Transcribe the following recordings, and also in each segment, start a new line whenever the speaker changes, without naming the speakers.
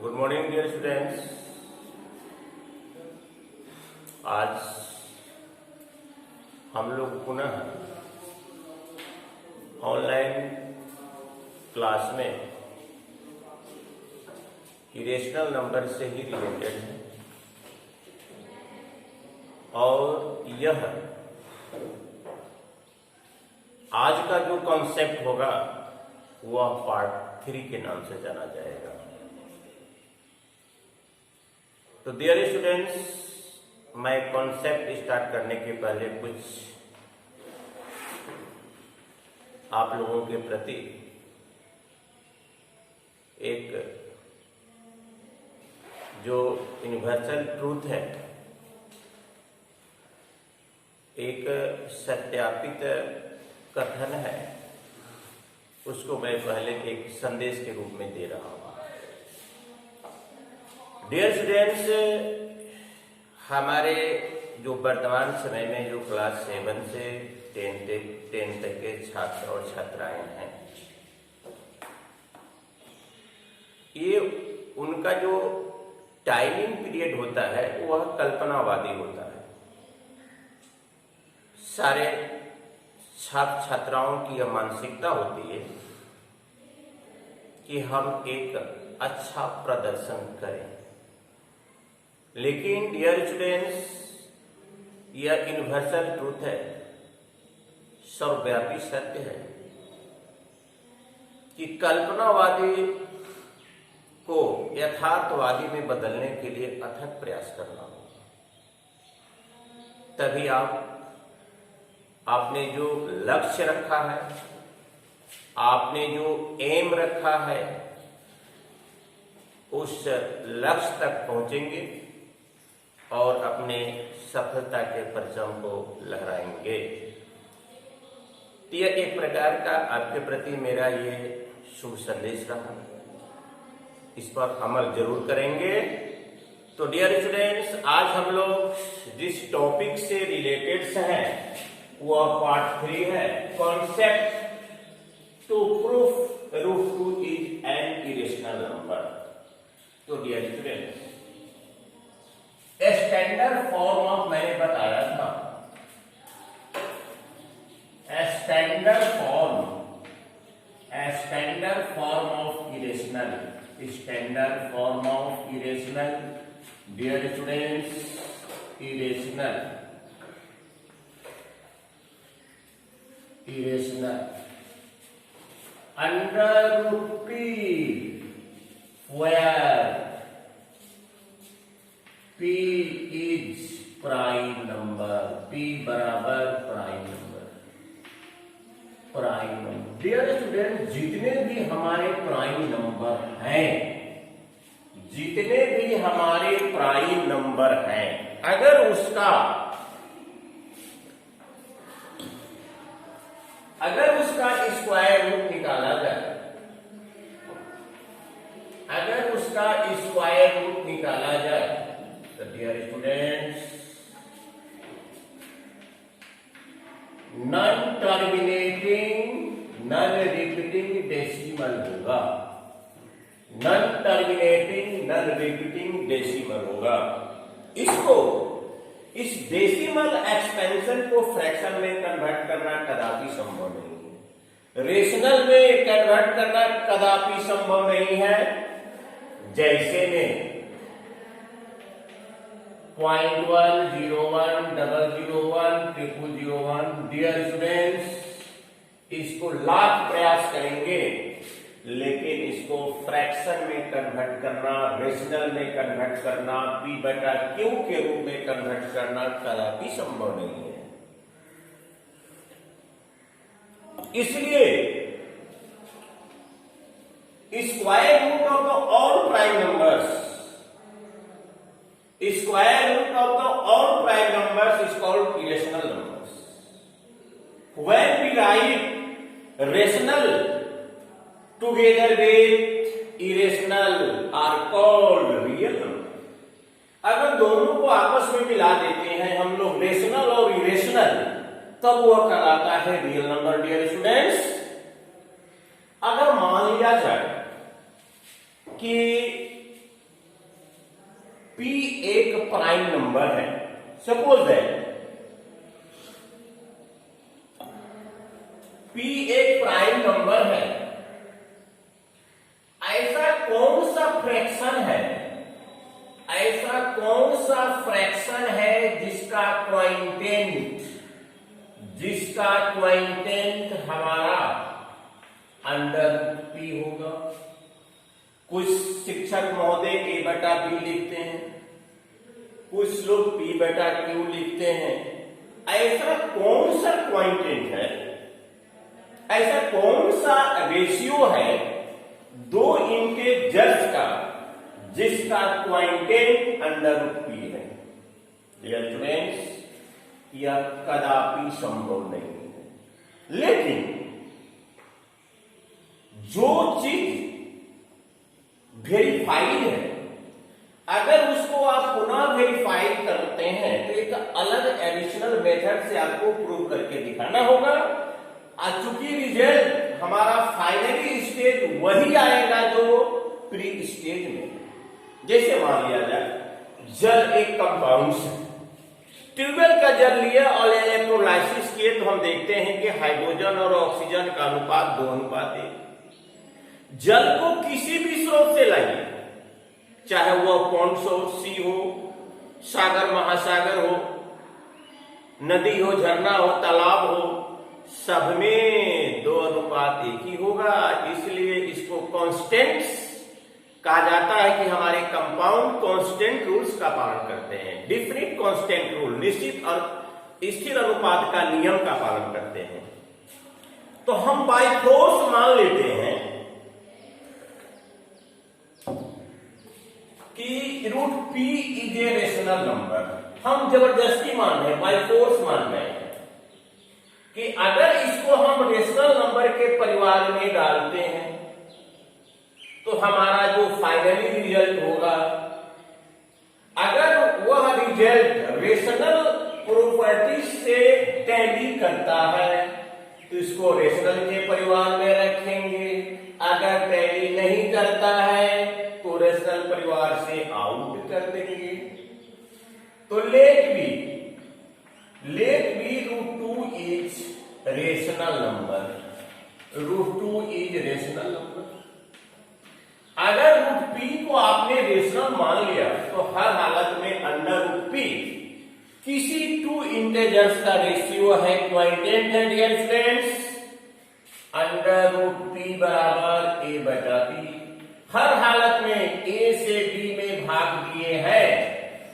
Good morning dear students. आज हम लोग पुनः ऑनलाइन क्लास में इरेशनल नंबर से ही रिलेटेड है और यह आज का जो कॉन्सेप्ट होगा वह पार्ट 3 के नाम से जाना जाएगा। तो डियर स्टूडेंट्स, मैं कॉन्सेप्ट स्टार्ट करने के पहले कुछ आप लोगों के प्रति एक जो यूनिवर्सल ट्रूथ है, एक सत्यापित कथन है, उसको मैं पहले एक संदेश के रूप में दे रहा हूं। डियर स्टूडेंट्स, हमारे जो वर्तमान समय में जो क्लास 7 से 10 तक के छात्र और छात्राएं हैं, ये उनका जो टाइमिंग पीरियड होता है वह कल्पनावादी होता है। सारे छात्र छात्राओं की यह मानसिकता होती है कि हम एक अच्छा प्रदर्शन करें, लेकिन डियर स्टूडेंट्स, यह यूनिवर्सल ट्रूथ है, सर्वव्यापी सत्य है कि कल्पनावादी को यथार्थवादी में बदलने के लिए अथक प्रयास करना होगा। तभी आपने जो लक्ष्य रखा है, आपने जो एम रखा है, उस लक्ष्य तक पहुंचेंगे और अपने सफलता के परचम को लहराएंगे। तो यह एक प्रकार का आपके प्रति मेरा ये शुभ संदेश रहा, इस पर अमल जरूर करेंगे। तो डियर स्टूडेंट्स, आज हम लोग जिस टॉपिक से रिलेटेड हैं वह पार्ट 3 है, concept to proof root 2 is an irrational number. तो dear students, standard form of, मैंने बताया था, standard form of irrational, standard form of irrational, dear students, irrational under root p where p is prime number, p बराबर prime number. Dear student, जितने भी हमारे prime number हैं, अगर उसका स्क्वायर रूट निकाला जाए, तो dear students, non terminating non repeating decimal होगा। इस डेसिमल एक्सपेंशन को फ्रैक्शन में कन्वर्ट करना कदापि संभव नहीं है, रेशनल में कन्वर्ट करना कदापि संभव नहीं है। जैसे में 0.1, 01, 001, 0001, डियर स्टूडेंट्स, इसको लाख प्रयास करेंगे, लेकिन इसको फ्रैक्शन में कन्वर्ट करना, रेशनल में कन्वर्ट करना, p/q के रूप में कन्वर्ट करना कदापि संभव नहीं है। इसलिए square root of the all prime numbers, is called irrational numbers. When we write rational together with irrational are called real numbers. अगर दोनों को आपस में मिला देते हैं हम लोग, रेशनल और इरेशनल, तब वह कहलाता है रियल नंबर। डियर स्टूडेंट्स, अगर मान लिया जाए कि p एक प्राइम नंबर है, सपोज दैट p एक प्राइम नंबर है, ऐसा कौन सा फ्रैक्शन है, ऐसा कौन सा फ्रैक्शन है जिसका क्वाइंटेंट हमारा अंडर p होगा। कुछ शिक्षक महोदय a बटा b लिखते हैं, कुछ लोग p बटा q लिखते हैं। ऐसा कौन सा क्वाइंटेंट है, ऐसा कौन सा रेशियो है दो इंटीजर्स का जिसका क्वाइंटेंट अंडर p है? डियर स्टूडेंट्स, यह कदापि संभव नहीं है। लेकिन जो चीज वेरीफाइड है, अगर उसको आप पुनः वेरीफाई करते हैं तो एक अलग एडिशनल मेथड से आपको प्रूव करके दिखाना होगा। चूंकि रिजल्ट हमारा फाइनली स्टेज वही आएगा जो प्री स्टेज में। जैसे मान लिया जाए जल एक कंपाउंड है, ट्यूबवेल का जल लिया और इलेक्ट्रोलाइसिस किए तो हम देखते हैं कि हाइड्रोजन और ऑक्सीजन का अनुपात 2:1। जल को किसी भी स्रोत से लाइए, चाहे वह पॉन्ड सोर्स, सी हो, सागर महासागर हो, नदी हो, झरना हो, तालाब हो, सब में 2:1 ही होगा। इसलिए इसको कांस्टेंट्स कहा जाता है कि हमारे कंपाउंड कांस्टेंट रूल्स का पालन करते हैं। डिफरेंट कांस्टेंट रूल, निश्चित और स्थिर अनुपात का नियम का पालन करते हैं। तो हम बाय फोर्स मान लेते हैं कि root p is a rational number. हम जबरदस्ती मान रहे हैं, बाय फोर्स मान रहे हैं कि अगर इसको हम रेशनल नंबर के परिवार में डालते हैं तो हमारा जो फाइनली रिजल्ट होगा, अगर वह रिजल्ट रेशनल प्रॉपर्टी से टैली करता है तो इसको रेशनल के परिवार में रखेंगे। अगर टैली नहीं करता है तो रेशनल परिवार से आउट कर देंगे। तो let be root 2 is rational number. Root 2 is rational number. अगर रूट p को आपने रेशनल मान लिया तो हर हालत में अंडर रूट p किसी टू इंटीजर्स का रेशियो है, क्वाइंटेंट है। Dear friends, under root p बराबर a बटा b। हर हालत में a से b में भाग दिए हैं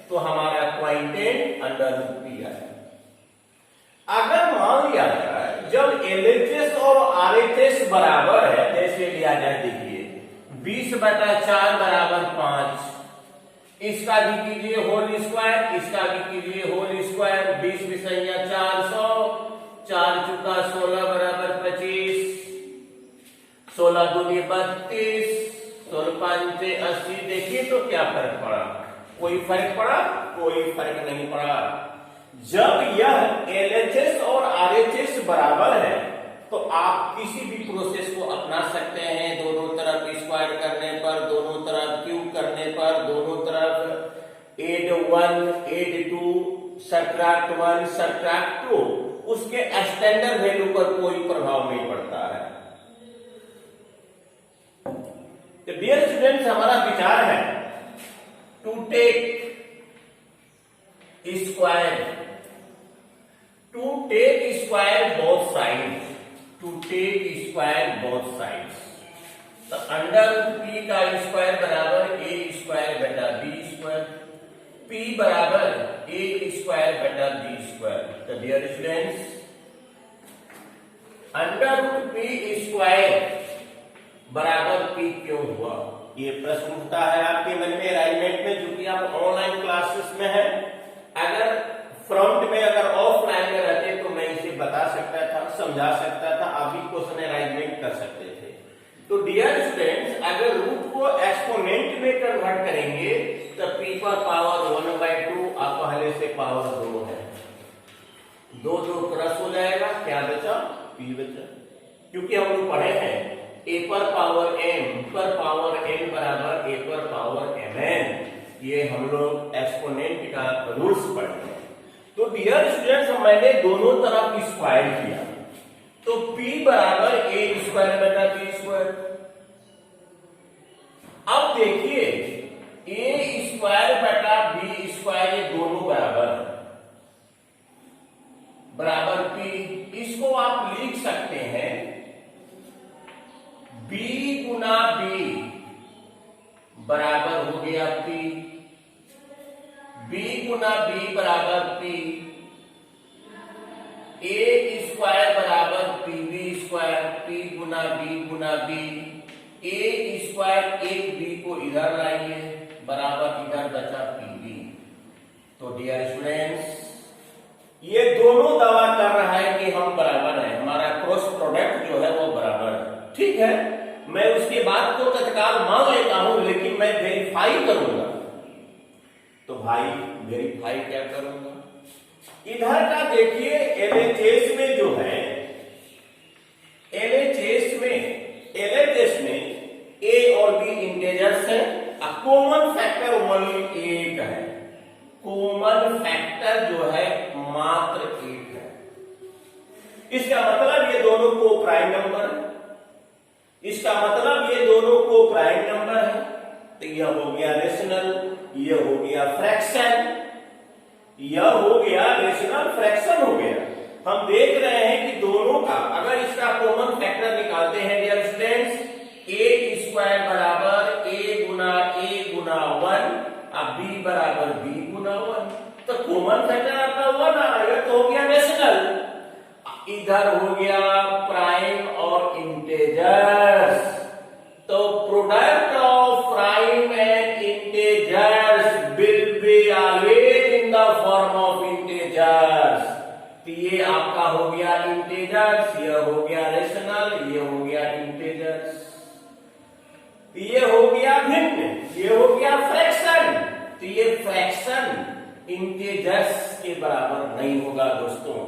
तो हमारा क्वाइंटेंट अंडर रूट p है। अगर मान लिया जाए जब LHS और RHS बराबर है, जैसे लिया जाए, देखिए 20/4 बराबर 5, इसका भी कीजिए होल स्क्वायर, इसका भी कीजिए होल स्क्वायर। 20 विषया 400, 4 चुका 16 बराबर 25, 16 दूनी 32, 16 पंचे 80। देखिए तो क्या फर्क पड़ा? कोई फर्क पड़ा? कोई फर्क नहीं पड़ा। जब यह LHS और RHS बराबर है तो आप किसी भी प्रोसेस को अपना सकते हैं। दोनों तरफ स्क्वायर करने पर, दोनों तरफ क्यूब करने पर, दोनों तरफ एड 1, एड 2, सबट्रैक्ट 1, सबट्रैक्ट 2, उसके स्टैंडर्ड वैल्यू पर कोई प्रभाव नहीं पड़ता है। तो डियर स्टूडेंट्स, हमारा विचार है to take square both sides, to take square both sides. तो अंडर रूट p का स्क्वायर बराबर a स्क्वायर बटा b स्क्वायर, p बराबर a स्क्वायर बटा b स्क्वायर। तो dear students, under root p square बराबर p क्यों हुआ? ये प्रश्न उठता है आपके मन में अरेंजमेंट में, जो कि आप ऑनलाइन क्लासेस में है। अगर फ्रंट में, अगर ऑफलाइन में रहते तो मैं इसे बता सकता था, समझा सकता था, आप भी क्वेश्चन अरेंजमेंट कर सकते थे। तो डियर स्टूडेंट्स, अगर रूट को एक्सपोनेंट में कन्वर्ट करेंगे तो p पर पावर 1/2 आप पहले से पावर 2 है, 2 क्रॉस हो जाएगा, क्या बचा? p बचा। क्योंकि हम लोग पढ़े हैं a पर पावर m पर पावर n बराबर a पर पावर mn। ये हम लोग एक्सपोनेंट का रूल्स पढ़ते हैं। तो डियर स्टूडेंट्स, मैंने दोनों तरफ स्क्वायर किया, तो p बराबर a स्क्वायर बटा b स्क्वायर। अब देखिए a स्क्वायर बटा b स्क्वायर ये दोनों बराबर है, बराबर p। इसको आप लिख सकते हैं b गुना b बराबर हो गया p, b गुना b बराबर p, a स्क्वायर बराबर pb square, p Guna b, a square एक b को इधर लाइए बराबर इधर बचा pb। तो डियर स्टूडेंट्स, ये दोनों दावा कर रहा है कि हम बराबर हैं, हमारा क्रॉस प्रोडक्ट जो है वो बराबर है। ठीक है, मैं उसके बाद को तत्काल मान लेता हूं, लेकिन मैं वेरीफाई करूंगा। तो भाई वेरीफाई क्या करूंगा, इधर का देखिए LHS में जो है, LHS में a और b इंटेजर्स है, कॉमन फैक्टर ओनली 1 है, कॉमन फैक्टर जो है मात्र 1 है। इसका मतलब ये दोनों को प्राइम नंबर है, इसका मतलब ये दोनों को प्राइम नंबर है। तो यह हो गया रेशनल, यह हो गया फ्रैक्शन, यह हो गया रेशनल फ्रैक्शन हो गया। हम देख रहे हैं कि दोनों का अगर इसका कॉमन फैक्टर निकालते हैं डियर स्टूडेंट्स, a स्क्वायर बराबर a गुना 1, अब b बराबर b गुना 1, तो कॉमन फैक्टर आपका 1 आएगा, तो हो गया रेशनल। इधर हो गया प्राइम और इंटेजर्स, तो product of prime and integers will be always in the form of integers. तो ये आपका हो गया इंटेजर्स, ये हो गया रेशनल, ये हो गया इंटेजर्स, ये हो गया भिन्न, ये हो गया फ्रैक्शन। तो ये फ्रैक्शन इंटेजर्स के बराबर नहीं होगा दोस्तों।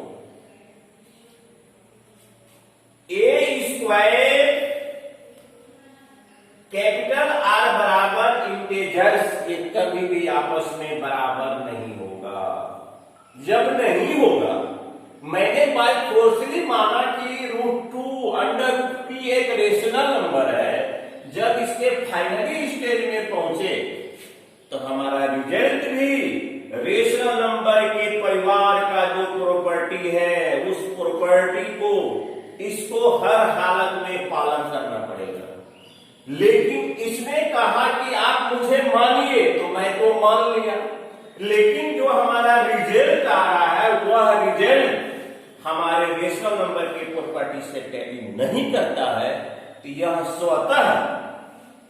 ए स्क्वायर कैपिटल आर बराबर इंटेजर्स, ये कभी भी आपस में बराबर नहीं होगा। जब नहीं होगा, मैंने बाय फोर्सली माना कि √2 एक रेशनल नंबर है, जब इसके फाइनली स्टेज में पहुंचे तो हमारा रिजल्ट भी रेशनल नंबर के परिवार का जो प्रॉपर्टी है, उस प्रॉपर्टी को इसको हर हालत में पालन करना पड़ेगा। लेकिन इसने कहा कि आप मुझे मानिए, तो मैं तो मान लिया, लेकिन जो हमारा रिजल्ट आ रहा है वह रिजल्ट हमारे रेशनल नंबर की प्रॉपर्टी से टैली नहीं करता है, तो यह स्वतः,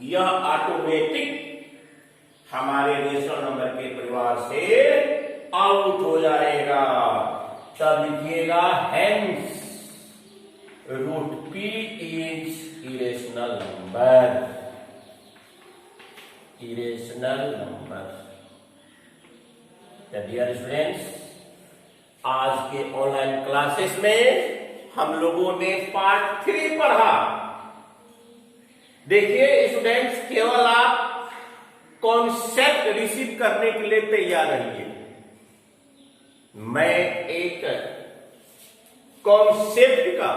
यह ऑटोमेटिक हमारे रेशनल नंबर के परिवार से आउट हो जाएगा। तब लिखिएगा hence √p is irrational number, irrational number. Dear students, आज के ऑनलाइन क्लासेस में हम लोगों ने पार्ट 3 पढ़ा। देखिए स्टूडेंट्स, केवल आप कॉन्सेप्ट रिसीव करने के लिए तैयार रहिए। मैं एक कॉन्सेप्ट का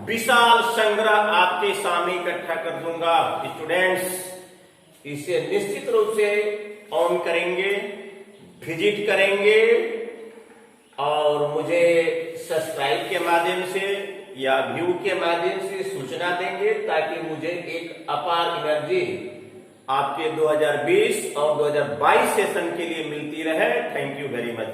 विशाल संग्रह आपके सामने इकट्ठा कर दूंगा। स्टूडेंट्स इसे निश्चित रूप से ऑन करेंगे, विजिट करेंगे और मुझे सब्सक्राइब के माध्यम से या व्यू के माध्यम से सूचना देंगे, ताकि मुझे एक अपार एनर्जी आपके 2020 और 2022 सेशन के लिए मिलती रहे। Thank you very much.